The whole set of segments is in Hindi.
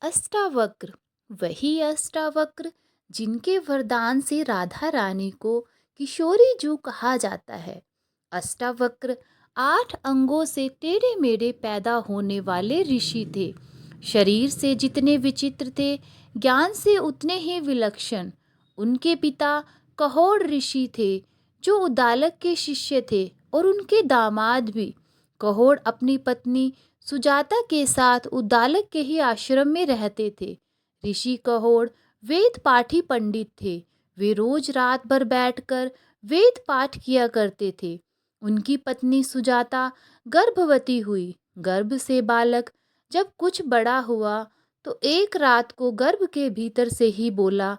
अष्टावक्र वही अष्टावक्र जिनके वरदान से राधा रानी को किशोरी जू कहा जाता है। अष्टावक्र 8 अंगों से टेढ़े मेढ़े पैदा होने वाले ऋषि थे। शरीर से जितने विचित्र थे, ज्ञान से उतने ही विलक्षण। उनके पिता कहोड़ ऋषि थे, जो उद्दालक के शिष्य थे, और उनके दामाद भी। कहोड़ अपनी पत्नी सुजाता के साथ उद्दालक के ही आश्रम में रहते थे। ऋषि कहोड़ वेद पाठी पंडित थे। वे रोज रात भर बैठकर वेद पाठ किया करते थे। उनकी पत्नी सुजाता गर्भवती हुई। गर्भ से बालक जब कुछ बड़ा हुआ तो एक रात को गर्भ के भीतर से ही बोला,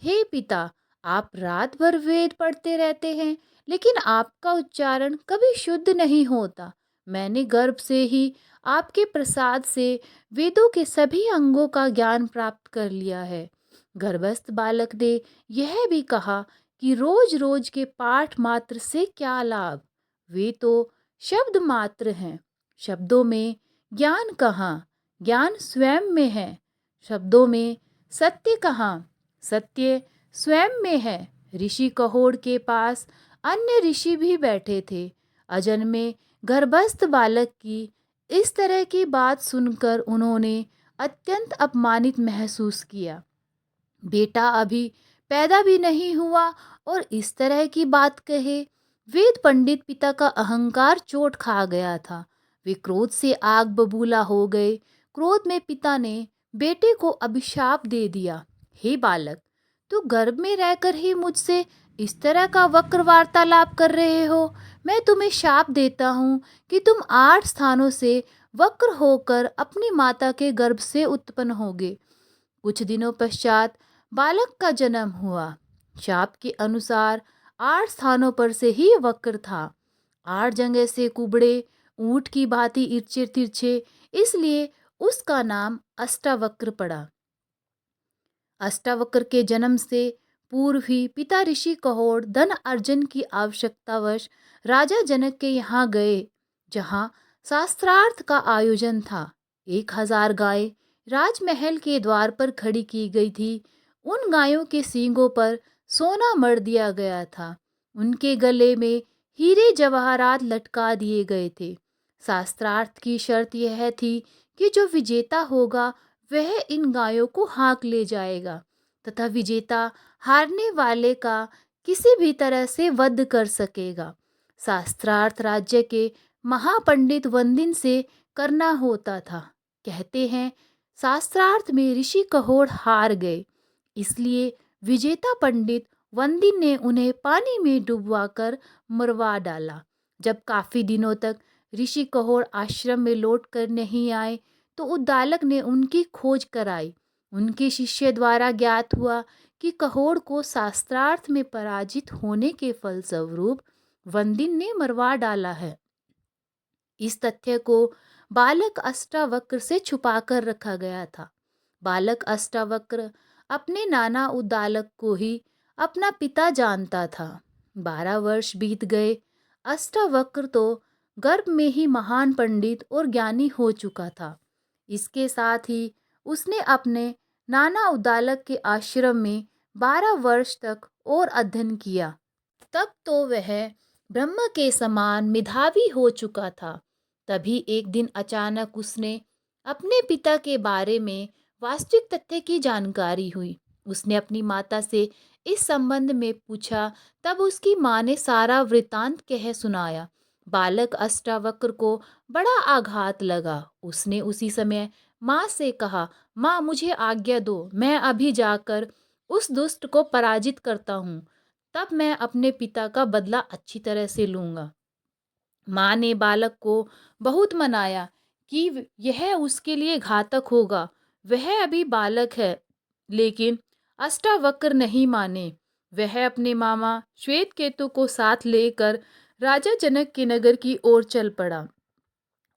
हे पिता, आप रात भर वेद पढ़ते रहते हैं, लेकिन आपका उच्चारण कभी शुद्ध नहीं होता। मैंने गर्भ से ही आपके प्रसाद से वेदों के सभी अंगों का ज्ञान प्राप्त कर लिया है। गर्भस्थ बालक ने यह भी कहा कि रोज रोज के पाठ मात्र से क्या लाभ, वे तो शब्द मात्र हैं। शब्दों में ज्ञान कहाँ, ज्ञान स्वयं में है। शब्दों में सत्य कहाँ, सत्य स्वयं में है। ऋषि कहोड़ के पास अन्य ऋषि भी बैठे थे। अजन्मे गर्भस्थ बालक की इस तरह की बात सुनकर उन्होंने अत्यंत अपमानित महसूस किया। बेटा अभी पैदा भी नहीं हुआ और इस तरह की बात कहे। वेद पंडित पिता का अहंकार चोट खा गया था। वे क्रोध से आग बबूला हो गए। क्रोध में पिता ने बेटे को अभिशाप दे दिया, हे बालक, तू गर्भ में रहकर ही मुझसे इस तरह का वक्र वार्तालाप कर रहे हो। मैं तुम्हें शाप देता हूँ कि तुम 8 स्थानों से वक्र होकर अपनी माता के गर्भ से उत्पन्न होगे। कुछ दिनों पश्चात बालक का जन्म हुआ। शाप के अनुसार 8 स्थानों पर से ही वक्र था। 8 जगह से कुबड़े, ऊंट की भांति इर्चे तिरछे, इसलिए उसका नाम अष्टावक्र पड़ा। अष्टावक्र के जन्म से पूर्व ही पिता ऋषि कहोड़ धन अर्जन की आवश्यकतावश राजा जनक के यहाँ गए, जहाँ शास्त्रार्थ का आयोजन था। 1000 गाय राजमहल के द्वार पर खड़ी की गई थी। उन गायों के सींगों पर सोना मढ़ दिया गया था। उनके गले में हीरे जवाहरात लटका दिए गए थे। शास्त्रार्थ की शर्त यह थी कि जो विजेता होगा वह इन गायों को हाँक ले जाएगा तथा विजेता हारने वाले का किसी भी तरह से वध कर सकेगा। शास्त्रार्थ राज्य के महापंडित वंदिन से करना होता था। कहते हैं शास्त्रार्थ में ऋषि कहोड़ हार गए, इसलिए विजेता पंडित वंदिन ने उन्हें पानी में डुबवाकर मरवा डाला। जब काफी दिनों तक ऋषि कहोड़ आश्रम में लौट कर नहीं आए तो उद्दालक ने उनकी खोज कराई। उनके शिष्य द्वारा ज्ञात हुआ कि कहोड़ को शास्त्रार्थ में पराजित होने के फलस्वरूप वंदिन ने मरवा डाला है। इस तथ्य को बालक अष्टावक्र से छुपाकर रखा गया था। बालक अष्टावक्र अपने नाना उद्दालक को ही अपना पिता जानता था। 12 वर्ष बीत गए। अष्टावक्र तो गर्भ में ही महान पंडित और ज्ञानी हो चुका था। इसके साथ ही उसने अपने नाना उद्दालक के आश्रम में 12 वर्ष तक और अध्ययन किया। तब तो वह ब्रह्म के समान मेधावी हो चुका था। तभी एक दिन अचानक उसने अपने पिता के बारे में वास्तविक तथ्य की जानकारी हुई। उसने अपनी माता से इस संबंध में पूछा। तब उसकी माँ ने सारा वृतांत कह सुनाया। बालक अष्टावक्र को बड़ा आघात लगा। उसने उसी समय माँ से कहा, माँ, मुझे आज्ञा दो, मैं अभी जाकर उस दुष्ट को पराजित करता हूँ, तब मैं अपने पिता का बदला अच्छी तरह से लूँगा। माँ ने बालक को बहुत मनाया कि यह उसके लिए घातक होगा। वह अभी बालक है, लेकिन अष्टावक्र नहीं माने। वह अपने मामा श्वेतकेतु को साथ लेकर राजा जनक के नगर की ओर चल पड़ा।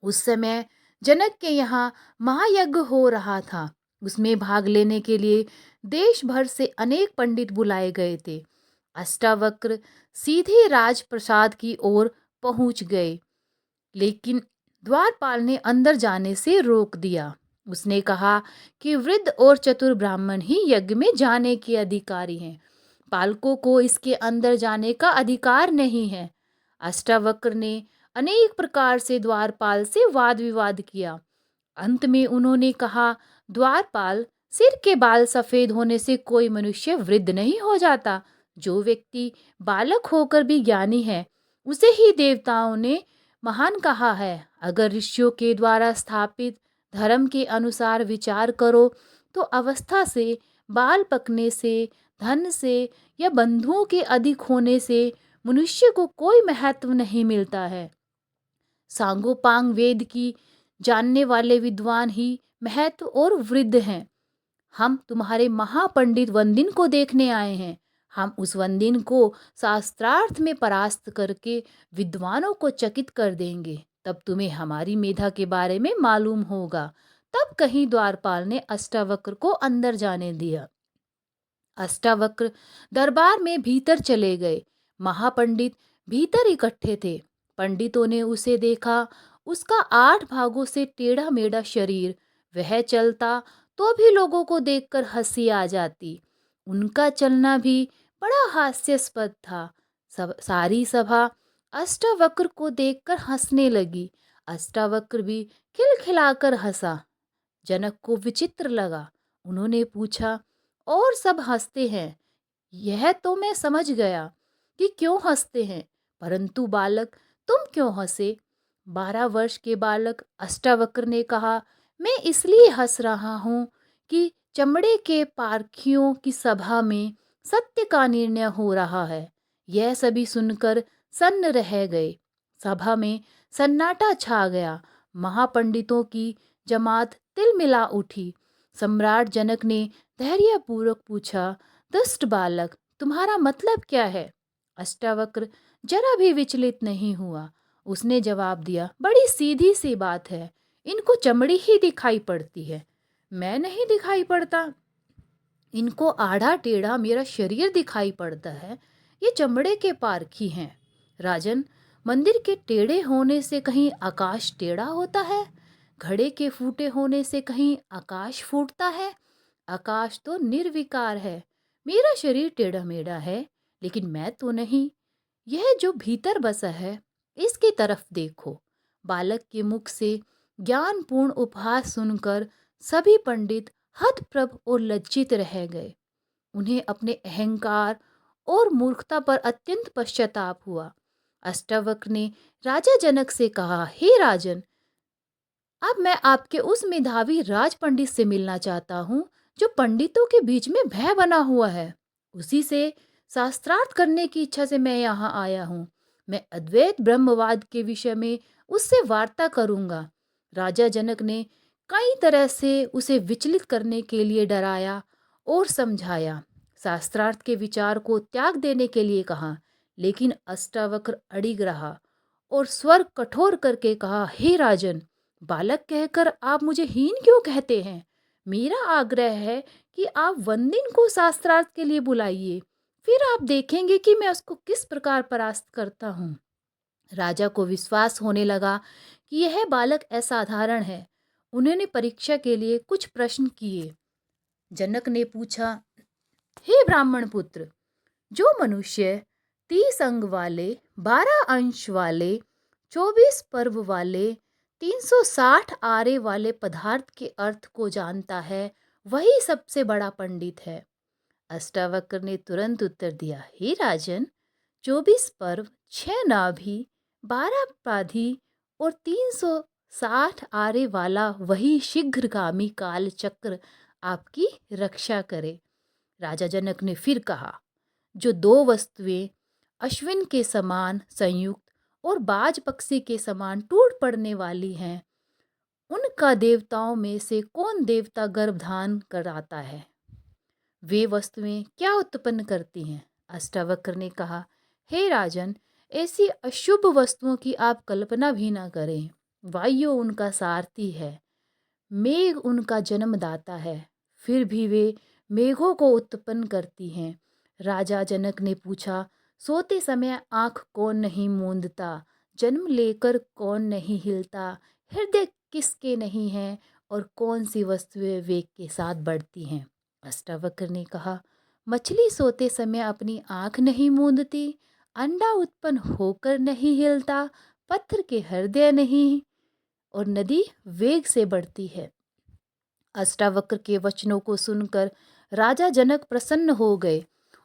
उस समय जनक के यहाँ महायज्ञ हो रहा था। उसमें भाग लेने के लिए देश भर से अनेक पंडित बुलाए गए थे। अष्टावक्र सीधे राजप्रसाद की ओर पहुंच गए, लेकिन द्वारपाल ने अंदर जाने से रोक दिया। उसने कहा कि वृद्ध और चतुर ब्राह्मण ही यज्ञ में जाने के अधिकारी हैं। पालकों को इसके अंदर जाने का अधिकार नहीं है। अष्टावक्र ने अनेक प्रकार से द्वारपाल से वाद विवाद किया। अंत में उन्होंने कहा, द्वारपाल, सिर के बाल सफेद होने से कोई मनुष्य वृद्ध नहीं हो जाता। जो व्यक्ति बालक होकर भी ज्ञानी है, उसे ही देवताओं ने महान कहा है। अगर ऋषियों के द्वारा स्थापित धर्म के अनुसार विचार करो तो अवस्था से, बाल पकने से, धन से या बंधुओं के अधिक होने से मनुष्य को कोई महत्व नहीं मिलता है। सांगोपांग वेद की जानने वाले विद्वान ही महत्व और वृद्ध हैं। हम तुम्हारे महापंडित वंदिन को देखने आए हैं। हम उस वंदिन को शास्त्रार्थ में परास्त करके विद्वानों को चकित कर देंगे। तब तुम्हें हमारी मेधा के बारे में मालूम होगा। तब कहीं द्वारपाल ने अष्टावक्र को अंदर जाने दिया। अष्टावक्र दरबार में भीतर चले गए। महापंडित भीतर इकट्ठे थे। पंडितों ने उसे देखा। उसका 8 भागों से टेढ़ा मेढ़ा शरीर। वह चलता तो भी लोगों को देखकर हंसी आ जाती। उनका चलना भी बड़ा हास्यास्पद था। सारी सभा अष्टावक्र को देखकर हंसने लगी। अष्टावक्र भी खिलखिलाकर हंसा। जनक को विचित्र लगा। उन्होंने पूछा, और सब हंसते हैं, यह तो मैं समझ गया कि क्यों हंसते हैं, परंतु बालक, तुम क्यों हंसे? 12 वर्ष के बालक अष्टावक्र ने कहा, मैं इसलिए हंस रहा हूँ कि चमड़े के पारखियों की सभा में सत्य का निर्णय हो रहा है। यह सभी सुनकर सन्न रह गए। सभा में सन्नाटा छा गया। महापंडितों की जमात तिलमिला उठी। सम्राट जनक ने धैर्यपूर्वक पूछा, दुष्ट बालक, तुम्हारा मतलब क्या है? अष्टावक्र जरा भी विचलित नहीं हुआ। उसने जवाब दिया, बड़ी सीधी सी बात है। इनको चमड़ी ही दिखाई पड़ती है, मैं नहीं दिखाई पड़ता। इनको आड़ा टेढ़ा मेरा शरीर दिखाई पड़ता है। ये चमड़े के पारखी हैं। राजन, मंदिर के टेढ़े होने से कहीं आकाश टेढ़ा होता है? घड़े के फूटे होने से कहीं आकाश फूटता है? आकाश तो निर्विकार है। मेरा शरीर टेढ़ा मेढ़ा है, लेकिन मैं तो नहीं। यह जो भीतर बसा है, इसकी तरफ देखो। बालक के मुख से ज्ञानपूर्ण उपहास सुनकर सभी पंडित हतप्रभ और लज्जित रह गए। उन्हें अपने अहंकार और मूर्खता पर अत्यंत पश्चाताप हुआ। अष्टावक्र ने राजा जनक से कहा, हे राजन, अब मैं आपके उस मेधावी राज पंडित से मिलना चाहता हूँ जो पंडितों के बीच में भय बना हुआ है। उसी से शास्त्रार्थ करने की इच्छा से मैं यहाँ आया हूँ। मैं अद्वैत ब्रह्मवाद के विषय में उससे वार्ता करूँगा। राजा जनक ने कई तरह से उसे विचलित करने के लिए डराया और समझाया। शास्त्रार्थ के विचार को त्याग देने के लिए कहा, लेकिन अष्टावक्र अड़िग रहा और स्वर कठोर करके कहा, हे राजन, बालक कहकर आप मुझे हीन क्यों कहते हैं? मेरा आग्रह है कि आप वंदिन को शास्त्रार्थ के लिए बुलाइए, फिर आप देखेंगे कि मैं उसको किस प्रकार परास्त करता हूँ। राजा को विश्वास होने लगा कि यह बालक असाधारण है। उन्होंने परीक्षा के लिए कुछ प्रश्न किए। जनक ने पूछा, हे ब्राह्मण पुत्र, जो मनुष्य 30 अंग वाले, 12 अंश वाले, 24 पर्व वाले, 360 आरे वाले पदार्थ के अर्थ को जानता है, वही सबसे बड़ा पंडित है। अष्टावक्र ने तुरंत उत्तर दिया, हे राजन, 24 पर्व, 6 नाभि, 12 पाधी और 360 आरे वाला वही शीघ्रगामी काल चक्र आपकी रक्षा करे। राजा जनक ने फिर कहा, जो 2 वस्तुएं अश्विन के समान संयुक्त और बाज पक्षी के समान टूट पड़ने वाली हैं, उनका देवताओं में से कौन देवता गर्भधान कराता है? वे वस्तुएं क्या उत्पन्न करती हैं? अष्टावक्र ने कहा, हे राजन, ऐसी अशुभ वस्तुओं की आप कल्पना भी ना करें। वायु उनका सारथी है, मेघ उनका जन्मदाता है, फिर भी वे मेघों को उत्पन्न करती हैं। राजा जनक ने पूछा, सोते समय आँख कौन नहीं मूंदता? जन्म लेकर कौन नहीं हिलता? हृदय किसके नहीं है और कौन सी वस्तुएं वेग के साथ बढ़ती हैं? अष्टावक्र ने कहा, मछली सोते समय अपनी आंख नहीं मूंदती, अंडा उत्पन्न होकर नहीं हिलता, पत्थर के हृदय नहीं, और नदी वेग से बढ़ती है। अष्टावक्र के वचनों को सुनकर राजा जनक प्रसन्न हो गए।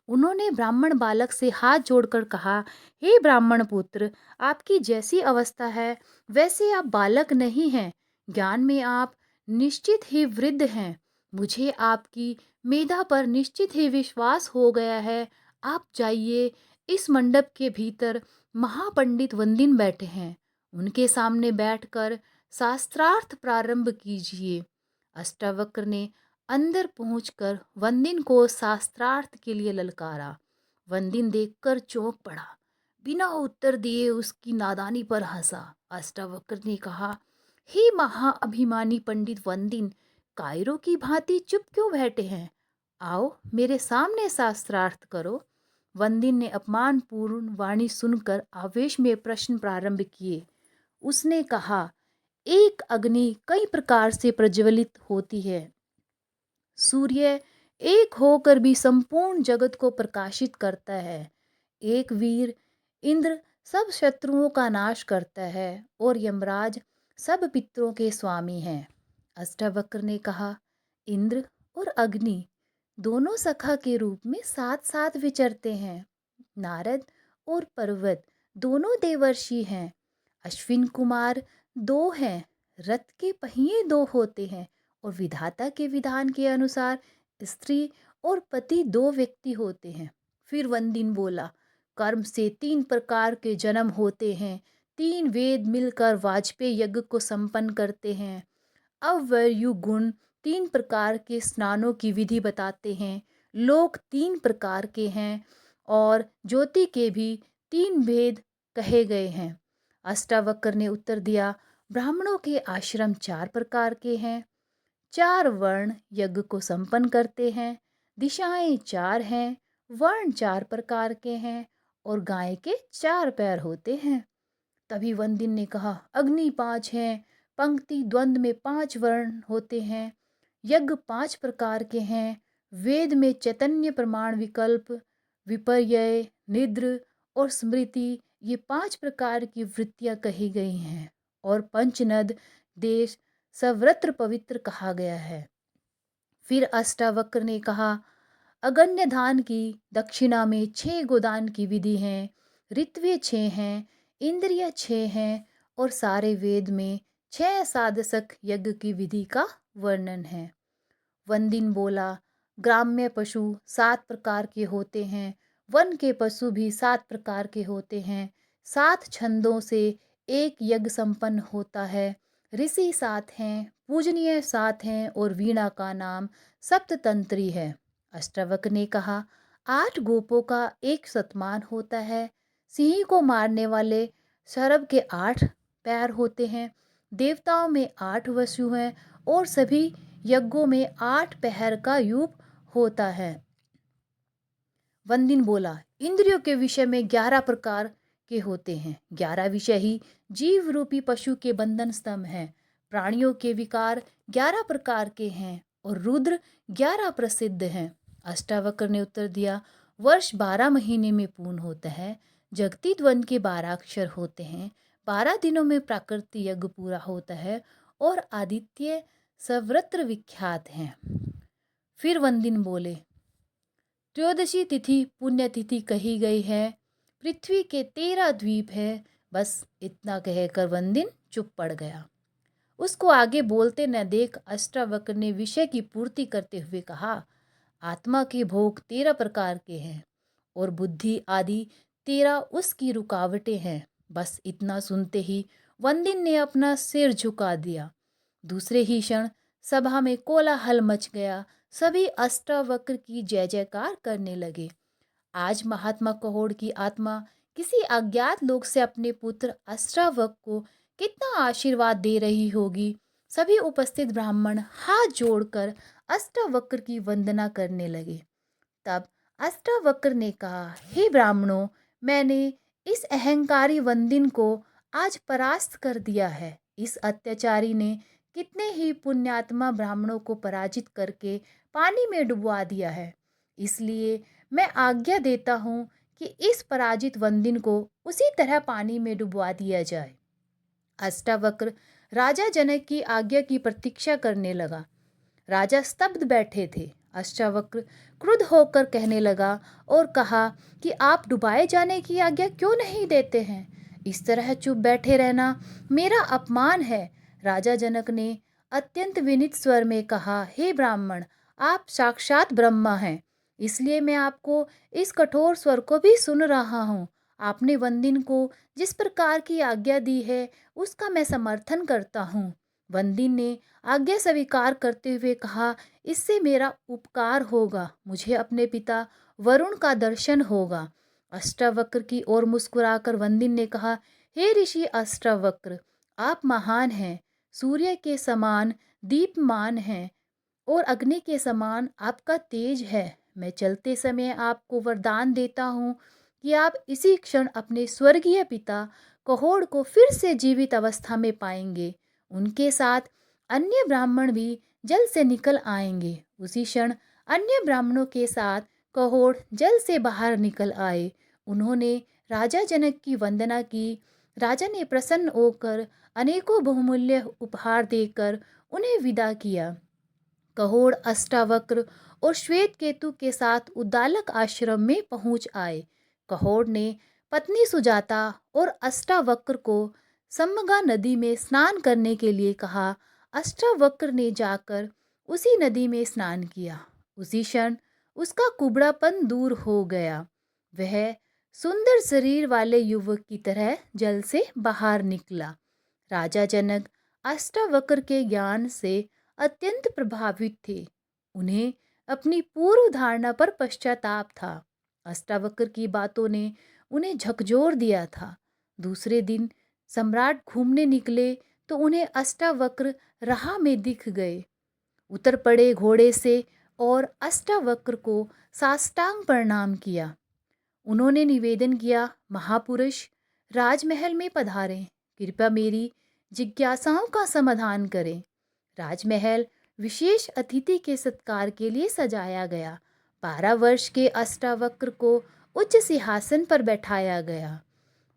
उन्होंने ब्राह्मण बालक से हाथ जोड़कर कहा, हे ब्राह्मण पुत्र, आपकी जैसी अवस्था है वैसे आप बालक नहीं हैं। ज्ञान में आप निश्चित ही वृद्ध हैं। मुझे आपकी मेधा पर निश्चित ही विश्वास हो गया है। आप जाइए, इस मंडप के भीतर महापंडित वंदिन बैठे हैं, उनके सामने बैठकर शास्त्रार्थ प्रारंभ कीजिए। अष्टावक्र ने अंदर पहुंचकर वंदिन को शास्त्रार्थ के लिए ललकारा। वंदिन देखकर चौंक पड़ा, बिना उत्तर दिए उसकी नादानी पर हंसा। अष्टावक्र ने कहा, हे महाअभिमानी पंडित वंदिन, कायरों की भांति चुप क्यों बैठे हैं? आओ मेरे सामने शास्त्रार्थ करो। वंदिन ने अपमानपूर्ण वाणी सुनकर आवेश में प्रश्न प्रारंभ किए। उसने कहा, एक अग्नि कई प्रकार से प्रज्वलित होती है। सूर्य एक होकर भी संपूर्ण जगत को प्रकाशित करता है। एक वीर इंद्र सब शत्रुओं का नाश करता है और यमराज सब पितरों के स्वामी हैं। अष्टावक्र ने कहा, इंद्र और अग्नि दोनों सखा के रूप में साथ साथ विचरते हैं। नारद और पर्वत दोनों देवर्षि हैं। अश्विन कुमार दो हैं। रथ के पहिए दो होते हैं और विधाता के विधान के अनुसार स्त्री और पति दो व्यक्ति होते हैं। फिर वंदिन बोला, कर्म से तीन प्रकार के जन्म होते हैं। तीन वेद मिलकर वाजपेय यज्ञ को संपन्न करते हैं। अवयु गुण तीन प्रकार के स्नानों की विधि बताते हैं। लोक तीन प्रकार के हैं और ज्योति के भी तीन भेद कहे गए हैं। अष्टावक्र ने उत्तर दिया, ब्राह्मणों के आश्रम चार प्रकार के हैं। चार वर्ण यज्ञ को संपन्न करते हैं। दिशाएं चार हैं। वर्ण चार प्रकार के हैं और गाय के चार पैर होते हैं। तभी वंदिन ने कहा, अग्नि पांच हैं। पंक्ति द्वंद्व में पांच वर्ण होते हैं। यज्ञ पांच प्रकार के हैं। वेद में चैतन्य प्रमाण विकल्प विपर्यय निद्र और स्मृति ये पांच प्रकार की वृत्तियां कही गई हैं और पंचनद देश सर्वत्र पवित्र कहा गया है। फिर अष्टावक्र ने कहा, अगण्य दान की दक्षिणा में 6 गोदान की विधि है। ऋत्विय 6 हैं, इंद्रिय 6 हैं और सारे वेद में 6 सादसक यज्ञ की विधि का वर्णन है। वंदिन बोला, ग्राम्य पशु 7 प्रकार के होते हैं। वन के पशु भी 7 प्रकार के होते हैं। 7 छंदों से एक यज्ञ संपन्न होता है। ऋषि 7 हैं, पूजनीय 7 हैं और वीणा का नाम सप्ततंत्री है। अष्टावक्र ने कहा, 8 गोपों का एक शतमान होता है। सिंह को मारने वाले शरभ के 8 पैर होते हैं। देवताओं में 8 वसु हैं और सभी यज्ञों में 8 पहर का यूप होता है। वंदिन बोला, इंद्रियों के विषय में 11 प्रकार के होते हैं। 11 विषय ही जीव रूपी पशु के बंधन स्तंभ हैं। प्राणियों के विकार 11 प्रकार के हैं और रुद्र 11 प्रसिद्ध हैं। अष्टावक्र ने उत्तर दिया, वर्ष 12 महीने में पूर्ण होता है। जगती द्वंद के 12 अक्षर होते हैं। 12 दिनों में प्राकृतिक यज्ञ पूरा होता है और आदित्य सर्वत्र विख्यात हैं। फिर वंदिन बोले, त्रयोदशी तिथि पुण्यतिथि कही गई है। पृथ्वी के 13 द्वीप है। बस इतना कहकर वंदिन चुप पड़ गया। उसको आगे बोलते न देख अष्टावक्र ने विषय की पूर्ति करते हुए कहा, आत्मा के भोग 13 प्रकार के हैं और बुद्धि आदि 13 उसकी रुकावटें हैं। बस इतना सुनते ही वंदिन ने अपना सिर झुका दिया। दूसरे ही क्षण सभा में कोलाहल मच गया। सभी अष्टावक्र की जय जयकार करने लगे। आज महात्मा कहोड़ की आत्मा किसी अज्ञात लोक से अपने पुत्र अष्टावक्र को कितना आशीर्वाद दे रही होगी। सभी उपस्थित ब्राह्मण हाथ जोड़कर अष्टावक्र की वंदना करने लगे। तब अष्टावक्र ने कहा, हे ब्राह्मणों, मैंने इस अहंकारी वंदिन को आज परास्त कर दिया है। इस अत्याचारी ने कितने ही पुण्यात्मा ब्राह्मणों को पराजित करके पानी में डुबवा दिया है। इसलिए मैं आज्ञा देता हूँ कि इस पराजित वंदिन को उसी तरह पानी में डुबवा दिया जाए। अष्टावक्र राजा जनक की आज्ञा की प्रतीक्षा करने लगा। राजा स्तब्ध बैठे थे। अष्टावक्र क्रुद्ध होकर कहने लगा और कहा कि आप डुबाए जाने की आज्ञा क्यों नहीं देते हैं? इस तरह चुप बैठे रहना मेरा अपमान है। राजा जनक ने अत्यंत विनीत स्वर में कहा, हे ब्राह्मण, आप साक्षात ब्रह्मा हैं, इसलिए मैं आपको इस कठोर स्वर को भी सुन रहा हूँ। आपने वंदिन को जिस प्रकार की आज्ञा दी है उसका मैं समर्थन करता हूँ। वंदिन ने आज्ञा स्वीकार करते हुए कहा, इससे मेरा उपकार होगा, मुझे अपने पिता वरुण का दर्शन होगा। अष्टावक्र की ओर मुस्कुराकर वंदिन ने कहा, हे ऋषि अष्टावक्र, आप महान हैं, सूर्य के समान दीप्यमान हैं और अग्नि के समान आपका तेज है। मैं चलते समय आपको वरदान देता हूँ कि आप इसी क्षण अपने स्वर्गीय पिता कहोड़ को फिर से जीवित अवस्था में पाएंगे। उनके साथ अन्य ब्राह्मण भी जल से निकल आएंगे। उसी क्षण अन्य ब्राह्मणों के साथ कहोड़ जल से बाहर निकल आए। उन्होंने राजा जनक की वंदना की। राजा ने प्रसन्न होकर अनेकों बहुमूल्य उपहार देकर उन्हें विदा किया। कहोड़ अष्टावक्र और श्वेत केतु के साथ उद्दालक आश्रम में पहुंच आए। कहोड़ ने पत्नी सुजाता और अष्टावक्र को समगा नदी में स्नान करने के लिए कहा। अष्टावक्र ने जाकर उसी नदी में स्नान किया। उसी क्षण उसका कुबड़ापन दूर हो गया। वह सुंदर शरीर वाले युवक की तरह जल से बाहर निकला। राजा जनक अष्टावक्र के ज्ञान से अत्यंत प्रभावित थे। उन्हें अपनी पूर्व धारणा पर पश्चाताप था। अष्टावक्र की बातों ने उन्हें झकझोर दिया था। दूसरे दिन सम्राट घूमने निकले तो उन्हें अष्टावक्र राह में दिख गए। उतर पड़े घोड़े से और अष्टावक्र को साष्टांग प्रणाम किया। उन्होंने निवेदन किया, महापुरुष, राजमहल में पधारें, कृपया मेरी जिज्ञासाओं का समाधान करें। राजमहल विशेष अतिथि के सत्कार के लिए सजाया गया। 12 वर्ष के अष्टावक्र को उच्च सिंहासन पर बैठाया गया।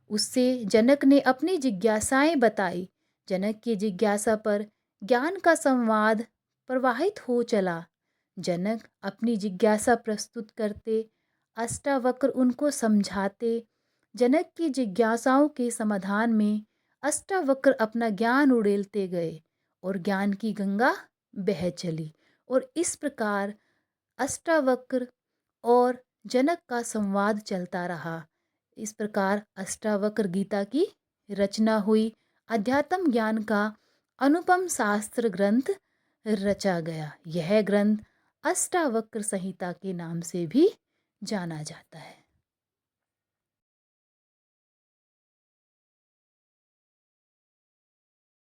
उससे जनक ने अपनी जिज्ञासाएं बताई। जनक की जिज्ञासा पर ज्ञान का संवाद प्रवाहित हो चला। जनक अपनी जिज्ञासा प्रस्तुत करते, अष्टावक्र उनको समझाते। जनक की जिज्ञासाओं के समाधान में अष्टावक्र अपना ज्ञान उड़ेलते गए और ज्ञान की गंगा बह चली। और इस प्रकार अष्टावक्र और जनक का संवाद चलता रहा। इस प्रकार अष्टावक्र गीता की रचना हुई। अध्यात्म ज्ञान का अनुपम शास्त्र ग्रंथ रचा गया। यह ग्रंथ अष्टावक्र संहिता के नाम से भी जाना जाता है।